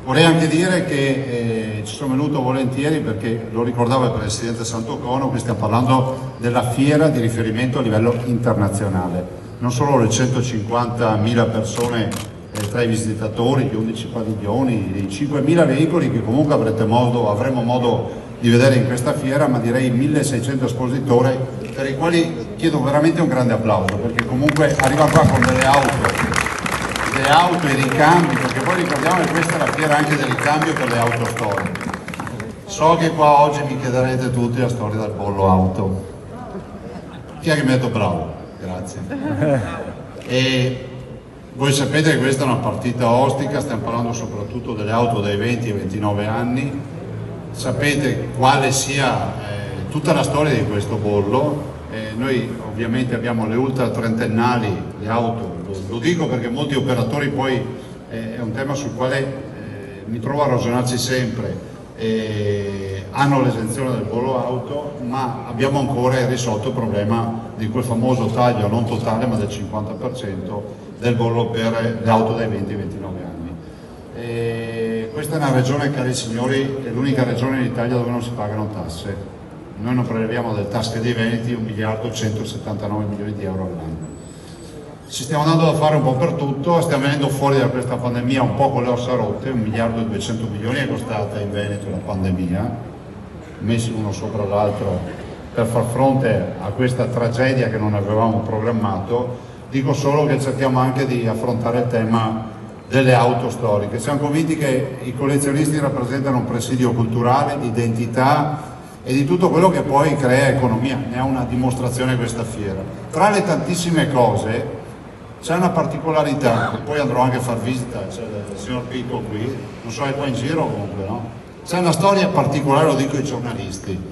Vorrei anche dire che ci sono venuto volentieri perché lo ricordava il Presidente Santocono, qui stiamo parlando della fiera di riferimento a livello internazionale, non solo le 150.000 persone tra i visitatori, gli 11 padiglioni, i 5.000 veicoli che comunque avremo modo di vedere in questa fiera, ma direi 1.600 espositori per i quali chiedo veramente un grande applauso, perché comunque arriva qua con delle auto e ricambi, perché poi ricordiamo che questa è la fiera anche del ricambio per le auto storiche. So che qua oggi mi chiederete tutti la storia del bollo auto. Chi è che mi ha detto bravo? Grazie. E voi sapete che questa è una partita ostica, stiamo parlando soprattutto delle auto dai 20 ai 29 anni, sapete quale sia tutta la storia di questo bollo. Noi ovviamente abbiamo le ultra trentennali, le auto, lo dico perché molti operatori poi è un tema sul quale mi trovo a ragionarci sempre, hanno l'esenzione del bollo auto, ma abbiamo ancora risolto il problema di quel famoso taglio non totale ma del 50% del bollo per le auto dai 20 ai 29 anni. Questa è una regione, cari signori, è l'unica regione in Italia dove non si pagano tasse. Noi non preleviamo dalle tasche dei veneti 1.179 milioni di euro all'anno. Ci stiamo andando da fare un po' per tutto, stiamo venendo fuori da questa pandemia un po' con le ossa rotte, 1.200 milioni è costata in Veneto la pandemia, messi uno sopra l'altro per far fronte a questa tragedia che non avevamo programmato. Dico solo che cerchiamo anche di affrontare il tema delle auto storiche. Siamo convinti che i collezionisti rappresentano un presidio culturale, di identità e di tutto quello che poi crea economia, ne è una dimostrazione questa fiera. Tra le tantissime cose c'è una particolarità, poi andrò anche a far visita, c'è il signor Picco qui, non so è qua in giro comunque, no? C'è una storia particolare, lo dico ai giornalisti,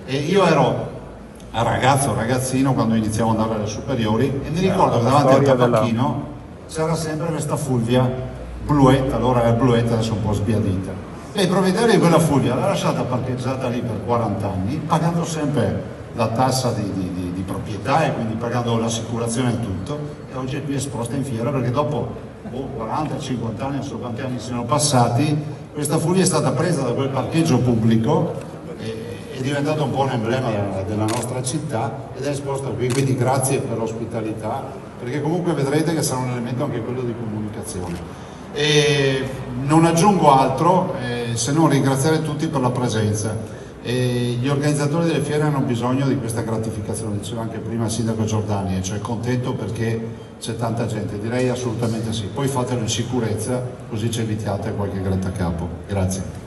e io ero ragazzino quando iniziavo ad andare alle superiori e mi ricordo che davanti al tabacchino c'era sempre questa Fulvia bluetta, allora era bluetta, adesso un po' sbiadita. E il proprietario di quella Fulvia l'ha lasciata parcheggiata lì per 40 anni, pagando sempre la tassa di proprietà e quindi pagando l'assicurazione e tutto, e oggi è qui esposta in fiera perché dopo 40-50 anni, non so quanti anni siano passati, questa Fulvia è stata presa da quel parcheggio pubblico, è diventato un po' un emblema della nostra città ed è esposta qui, quindi grazie per l'ospitalità, perché comunque vedrete che sarà un elemento anche quello di comunicazione. E non aggiungo altro se non ringraziare tutti per la presenza. Gli organizzatori delle fiere hanno bisogno di questa gratificazione, diceva anche prima il sindaco Giordani, cioè contento perché c'è tanta gente, direi assolutamente sì, poi fatelo in sicurezza così ci evitate qualche grattacapo. Grazie.